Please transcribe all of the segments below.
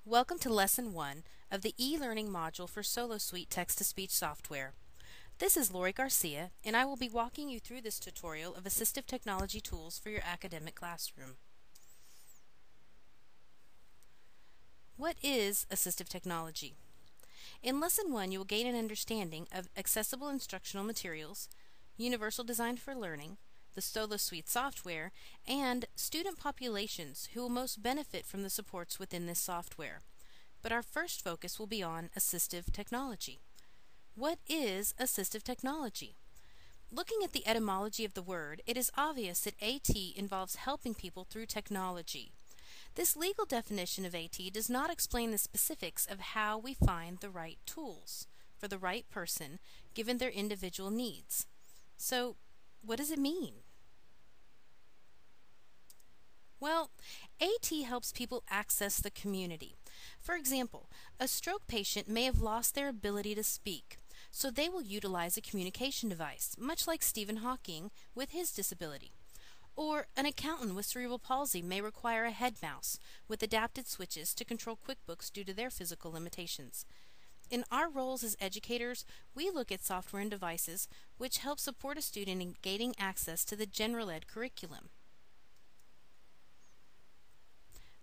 Welcome to Lesson 1 of the e-learning module for SoloSuite text-to-speech software. This is Lori Garcia, and I will be walking you through this tutorial of assistive technology tools for your academic classroom. What is assistive technology? In Lesson 1, you will gain an understanding of accessible instructional materials, universal design for learning, the SoloSuite software, and student populations who will most benefit from the supports within this software. But our first focus will be on assistive technology. What is assistive technology? Looking at the etymology of the word, it is obvious that AT involves helping people through technology. This legal definition of AT does not explain the specifics of how we find the right tools for the right person given their individual needs. So, what does it mean? Well, AT helps people access the community. For example, a stroke patient may have lost their ability to speak, so they will utilize a communication device, much like Stephen Hawking with his disability. Or an accountant with cerebral palsy may require a head mouse with adapted switches to control QuickBooks due to their physical limitations. In our roles as educators, we look at software and devices which help support a student in gaining access to the general ed curriculum.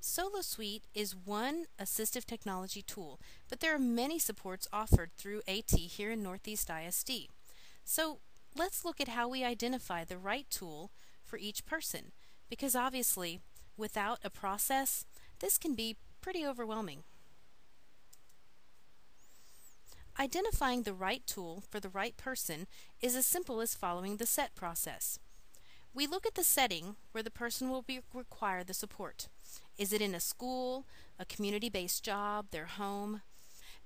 SoloSuite is one assistive technology tool, but there are many supports offered through AT here in Northeast ISD. So let's look at how we identify the right tool for each person, because obviously, without a process, this can be pretty overwhelming. Identifying the right tool for the right person is as simple as following the SET process. We look at the setting where the person will require the support. Is it in a school, a community-based job, their home?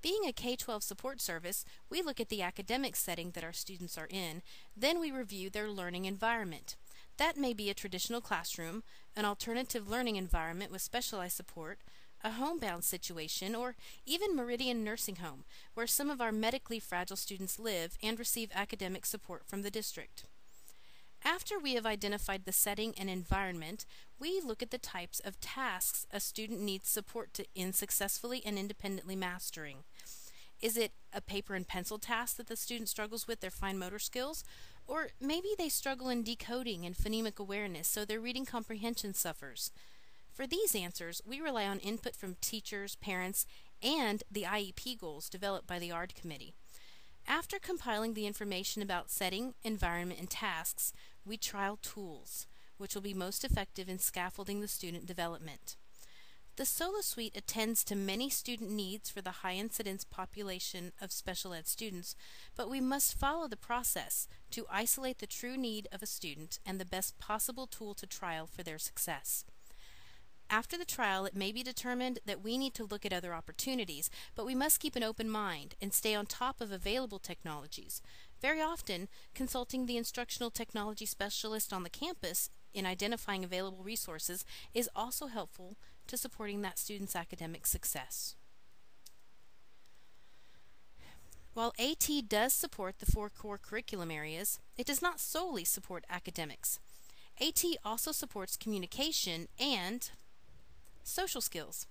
Being a K-12 support service, we look at the academic setting that our students are in, then we review their learning environment. That may be a traditional classroom, an alternative learning environment with specialized support, a homebound situation, or even Meridian Nursing Home, where some of our medically fragile students live and receive academic support from the district. After we have identified the setting and environment, we look at the types of tasks a student needs support in successfully and independently mastering. Is it a paper and pencil task that the student struggles with their fine motor skills? Or maybe they struggle in decoding and phonemic awareness, so their reading comprehension suffers. For these answers, we rely on input from teachers, parents, and the IEP goals developed by the ARD committee. After compiling the information about setting, environment, and tasks, we trial tools, which will be most effective in scaffolding the student development. The SoloSuite attends to many student needs for the high incidence population of special ed students, but we must follow the process to isolate the true need of a student and the best possible tool to trial for their success. After the trial, it may be determined that we need to look at other opportunities, but we must keep an open mind and stay on top of available technologies. Very often, consulting the instructional technology specialist on the campus in identifying available resources is also helpful to supporting that student's academic success. While AT does support the 4 core curriculum areas, it does not solely support academics. AT also supports communication and social skills,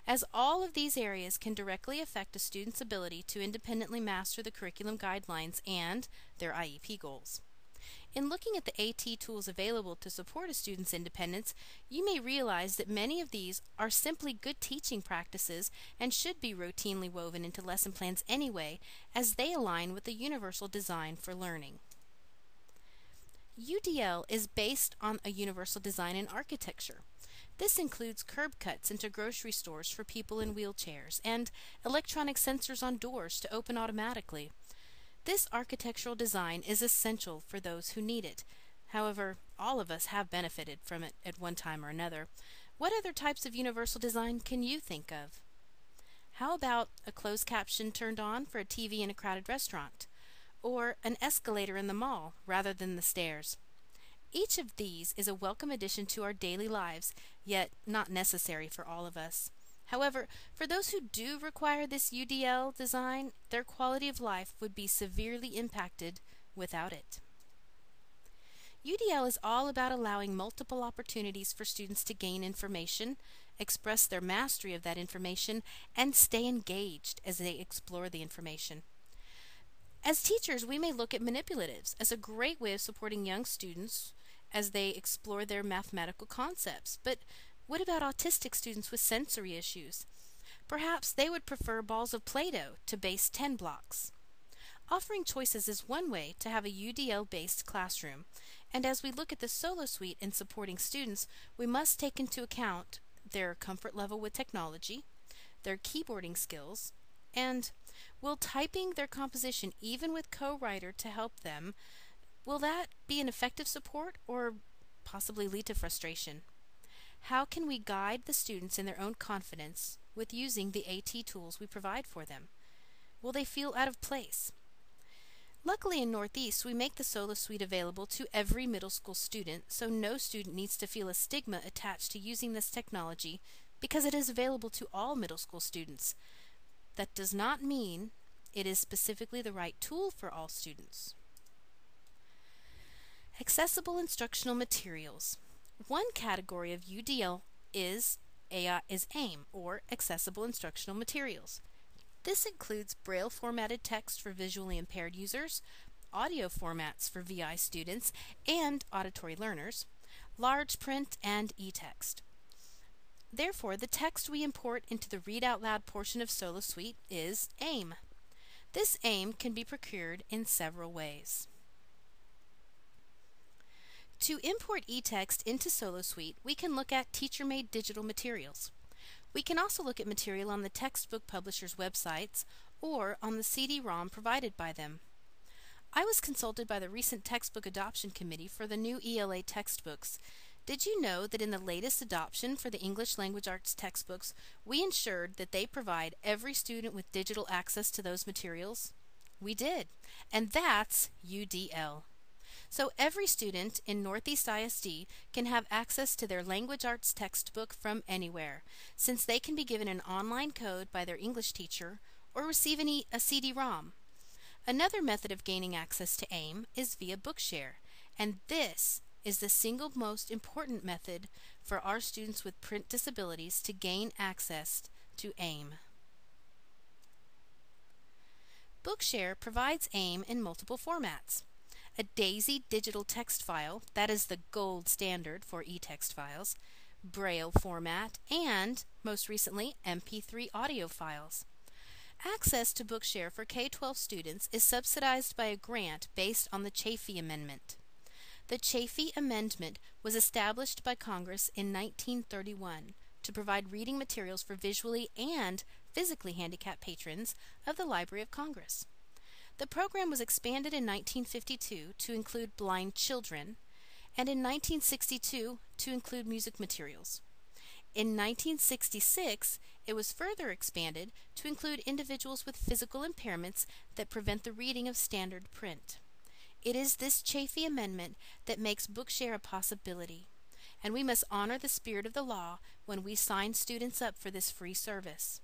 as all of these areas can directly affect a student's ability to independently master the curriculum guidelines and their IEP goals. In looking at the AT tools available to support a student's independence, you may realize that many of these are simply good teaching practices and should be routinely woven into lesson plans anyway, as they align with the universal design for learning. UDL is based on a universal design in architecture. This includes curb cuts into grocery stores for people in wheelchairs and electronic sensors on doors to open automatically. This architectural design is essential for those who need it. However, all of us have benefited from it at one time or another. What other types of universal design can you think of? How about a closed caption turned on for a TV in a crowded restaurant? Or an escalator in the mall rather than the stairs? Each of these is a welcome addition to our daily lives, yet not necessary for all of us. However, for those who do require this UDL design, their quality of life would be severely impacted without it. UDL is all about allowing multiple opportunities for students to gain information, express their mastery of that information, and stay engaged as they explore the information. As teachers, we may look at manipulatives as a great way of supporting young students as they explore their mathematical concepts. But what about autistic students with sensory issues? Perhaps they would prefer balls of Play-Doh to base 10 blocks. Offering choices is one way to have a UDL-based classroom, and as we look at the Solo Suite in supporting students, we must take into account their comfort level with technology, their keyboarding skills, and will typing their composition even with co-writer to help them, will that be an effective support or possibly lead to frustration? How can we guide the students in their own confidence with using the AT tools we provide for them? Will they feel out of place? Luckily in Northeast, we make the Solo Suite available to every middle school student, so no student needs to feel a stigma attached to using this technology because it is available to all middle school students. That does not mean it is specifically the right tool for all students. Accessible instructional materials. One category of UDL is AIM, or Accessible Instructional Materials. This includes Braille formatted text for visually impaired users, audio formats for VI students and auditory learners, large print, and e-text. Therefore, the text we import into the Read Out Loud portion of Solo Suite is AIM. This AIM can be procured in several ways. To import e-text into Solo Suite, we can look at teacher-made digital materials. We can also look at material on the textbook publishers' websites or on the CD-ROM provided by them. I was consulted by the recent Textbook Adoption Committee for the new ELA textbooks. Did you know that in the latest adoption for the English Language Arts textbooks, we ensured that they provide every student with digital access to those materials? We did, and that's UDL. So every student in Northeast ISD can have access to their language arts textbook from anywhere, since they can be given an online code by their English teacher or receive a CD-ROM. Another method of gaining access to AIM is via Bookshare, and this is the single most important method for our students with print disabilities to gain access to AIM. Bookshare provides AIM in multiple formats. A DAISY digital text file, that is the gold standard for e-text files, Braille format, and, most recently, MP3 audio files. Access to Bookshare for K-12 students is subsidized by a grant based on the Chafee Amendment. The Chafee Amendment was established by Congress in 1931 to provide reading materials for visually and physically handicapped patrons of the Library of Congress. The program was expanded in 1952 to include blind children, and in 1962 to include music materials. In 1966, it was further expanded to include individuals with physical impairments that prevent the reading of standard print. It is this Chafee Amendment that makes Bookshare a possibility, and we must honor the spirit of the law when we sign students up for this free service.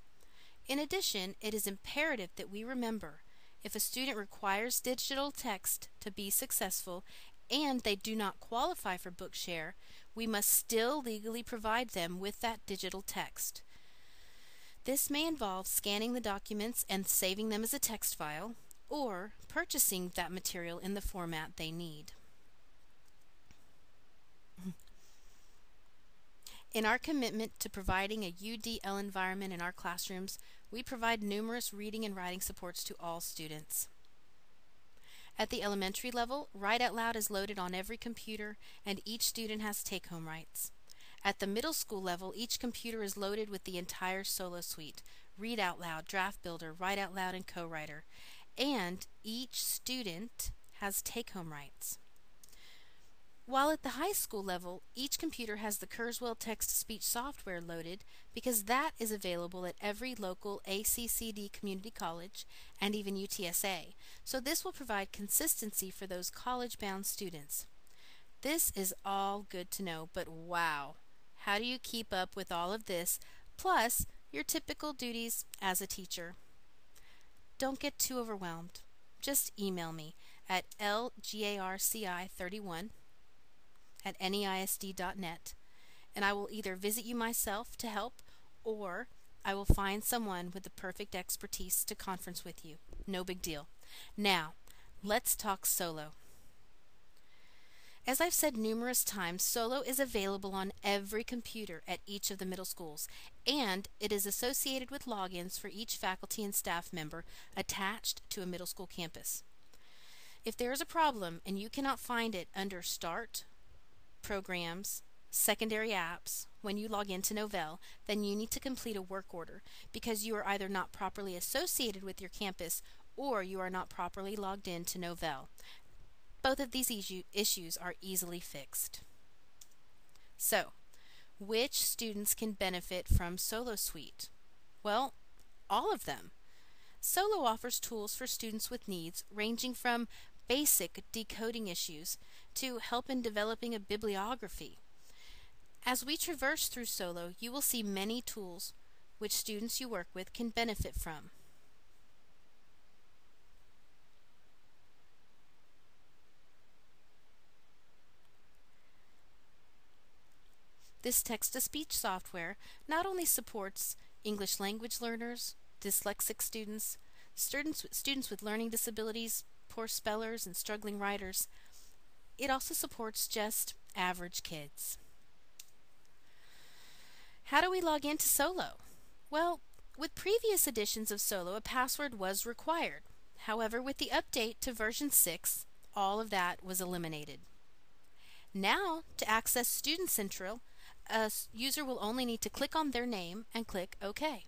In addition, it is imperative that we remember if a student requires digital text to be successful and they do not qualify for Bookshare, we must still legally provide them with that digital text. This may involve scanning the documents and saving them as a text file, or purchasing that material in the format they need. In our commitment to providing a UDL environment in our classrooms, we provide numerous reading and writing supports to all students. At the elementary level, Write Out Loud is loaded on every computer, and each student has take-home rights. At the middle school level, each computer is loaded with the entire Solo Suite, Read Out Loud, Draft Builder, Write Out Loud, and Co-Writer, and each student has take-home rights. While at the high school level, each computer has the Kurzweil text-to-speech software loaded because that is available at every local ACCD community college and even UTSA, so this will provide consistency for those college-bound students. This is all good to know, but wow, how do you keep up with all of this, plus your typical duties as a teacher? Don't get too overwhelmed. Just email me at lgarci31@neisd.net, and I will either visit you myself to help, or I will find someone with the perfect expertise to conference with you. No big deal. Now, let's talk solo. As I've said numerous times, Solo is available on every computer at each of the middle schools, and it is associated with logins for each faculty and staff member attached to a middle school campus. If there is a problem and you cannot find it under Start, Programs, Secondary Apps when you log into Novell, then you need to complete a work order because you are either not properly associated with your campus or you are not properly logged in to Novell. Both of these issues are easily fixed. So, which students can benefit from Solo Suite? Well, all of them. Solo offers tools for students with needs ranging from basic decoding issues to help in developing a bibliography. As we traverse through Solo, you will see many tools which students you work with can benefit from. This text-to-speech software not only supports English language learners, dyslexic students with learning disabilities, poor spellers, and struggling writers, it also supports just average kids. How do we log into Solo? Well, with previous editions of Solo, a password was required. However, with the update to version 6, all of that was eliminated. Now, to access Student Central, a user will only need to click on their name and click OK.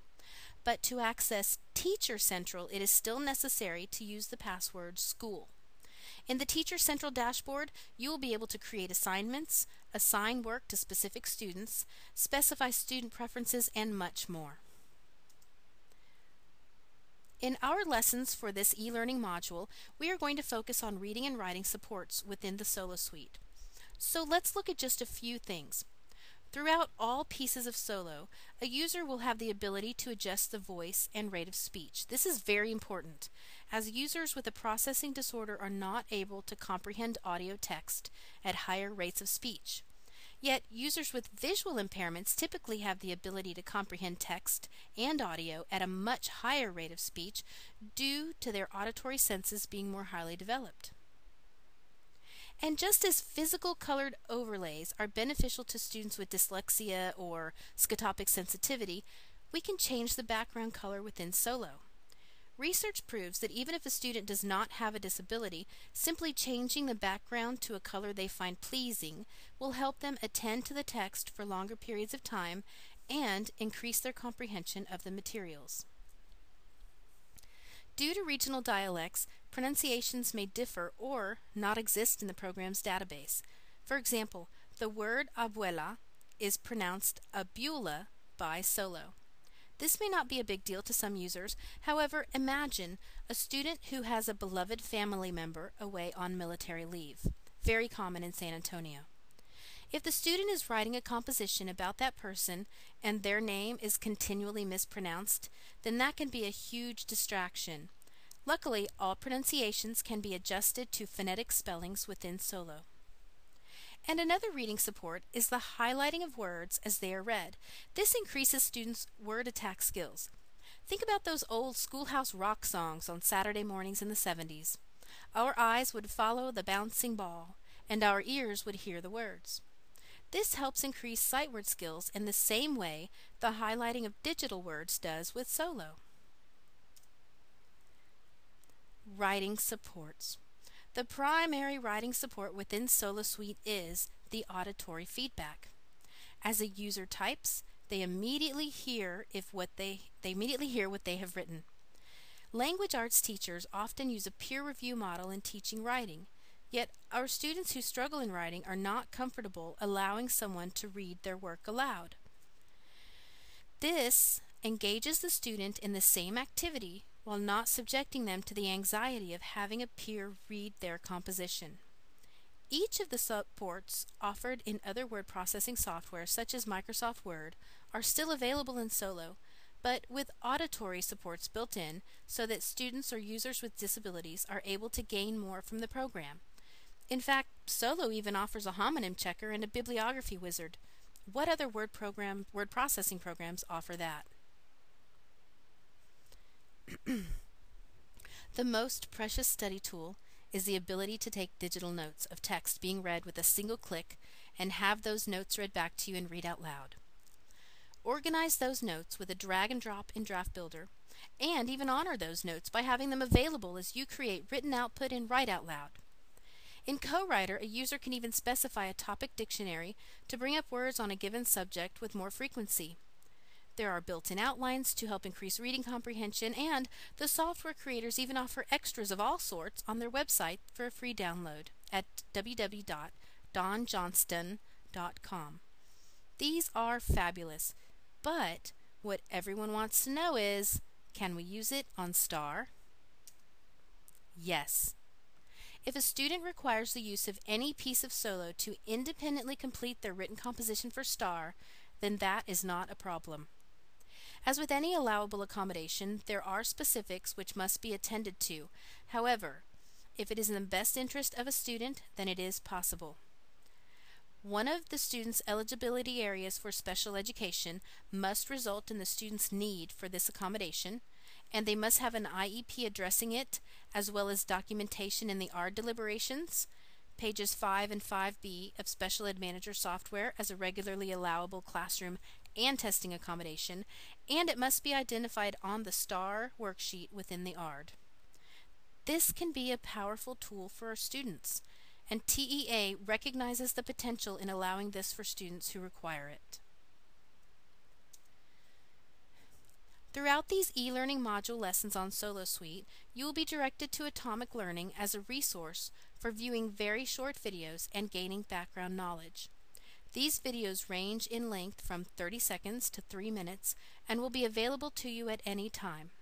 But to access Teacher Central, it is still necessary to use the password SCHOOL. In the Teacher Central dashboard, you will be able to create assignments, assign work to specific students, specify student preferences, and much more. In our lessons for this e-learning module, we are going to focus on reading and writing supports within the Solo Suite. So let's look at just a few things. Throughout all pieces of Solo, a user will have the ability to adjust the voice and rate of speech. This is very important, as users with a processing disorder are not able to comprehend audio text at higher rates of speech. Yet, users with visual impairments typically have the ability to comprehend text and audio at a much higher rate of speech due to their auditory senses being more highly developed. And just as physical colored overlays are beneficial to students with dyslexia or scotopic sensitivity, we can change the background color within Solo. Research proves that even if a student does not have a disability, simply changing the background to a color they find pleasing will help them attend to the text for longer periods of time and increase their comprehension of the materials. Due to regional dialects, pronunciations may differ or not exist in the program's database. For example, the word abuela is pronounced abula by Solo. This may not be a big deal to some users. However, imagine a student who has a beloved family member away on military leave. Very common in San Antonio. If the student is writing a composition about that person and their name is continually mispronounced, then that can be a huge distraction. Luckily, all pronunciations can be adjusted to phonetic spellings within Solo. And another reading support is the highlighting of words as they are read. This increases students' word attack skills. Think about those old schoolhouse rock songs on Saturday mornings in the 70s. Our eyes would follow the bouncing ball, and our ears would hear the words. This helps increase sight word skills in the same way the highlighting of digital words does with Solo. Writing supports. The primary writing support within Solo Suite is the auditory feedback. As a user types, they immediately hear what they have written. Language arts teachers often use a peer review model in teaching writing. Yet, our students who struggle in writing are not comfortable allowing someone to read their work aloud. This engages the student in the same activity while not subjecting them to the anxiety of having a peer read their composition. Each of the supports offered in other word processing software, such as Microsoft Word, are still available in Solo, but with auditory supports built in so that students or users with disabilities are able to gain more from the program. In fact, Solo even offers a homonym checker and a bibliography wizard. What other word processing programs offer that? The most precious study tool is the ability to take digital notes of text being read with a single click and have those notes read back to you and read out loud. Organize those notes with a drag and drop in Draft Builder, and even honor those notes by having them available as you create written output and write out loud. In CoWriter, a user can even specify a topic dictionary to bring up words on a given subject with more frequency. There are built-in outlines to help increase reading comprehension, and the software creators even offer extras of all sorts on their website for a free download at www.donjohnston.com. These are fabulous, but what everyone wants to know is, can we use it on STAR? Yes. If a student requires the use of any piece of solo to independently complete their written composition for STAR, then that is not a problem. As with any allowable accommodation, there are specifics which must be attended to. However, if it is in the best interest of a student, then it is possible. One of the student's eligibility areas for special education must result in the student's need for this accommodation, and they must have an IEP addressing it, as well as documentation in the ARD deliberations, pages 5 and 5B of Special Ed Manager software as a regularly allowable classroom and testing accommodation, and it must be identified on the STAR worksheet within the ARD. This can be a powerful tool for our students, and TEA recognizes the potential in allowing this for students who require it. Throughout these e-learning module lessons on SoloSuite, you will be directed to Atomic Learning as a resource for viewing very short videos and gaining background knowledge. These videos range in length from 30 seconds to 3 minutes and will be available to you at any time.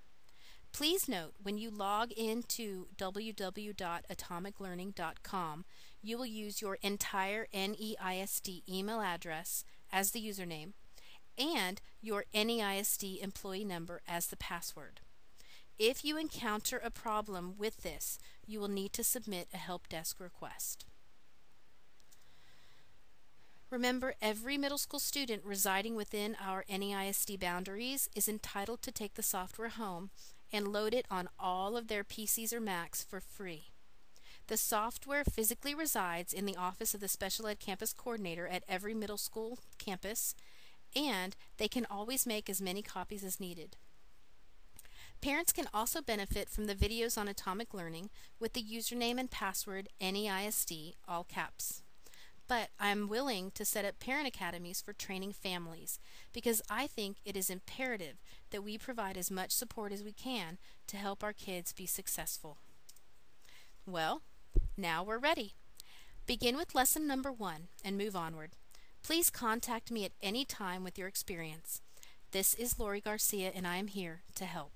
Please note, when you log into www.atomiclearning.com, you will use your entire NEISD email address as the username and your NEISD employee number as the password. If you encounter a problem with this, you will need to submit a help desk request. Remember, every middle school student residing within our NEISD boundaries is entitled to take the software home and load it on all of their PCs or Macs for free. The software physically resides in the office of the Special Ed Campus Coordinator at every middle school campus, and they can always make as many copies as needed. Parents can also benefit from the videos on Atomic Learning with the username and password NEISD, all caps. But I'm willing to set up parent academies for training families because I think it is imperative that we provide as much support as we can to help our kids be successful. Well, now we're ready. Begin with lesson number 1 and move onward. Please contact me at any time with your experience. This is Lori Garcia, and I am here to help.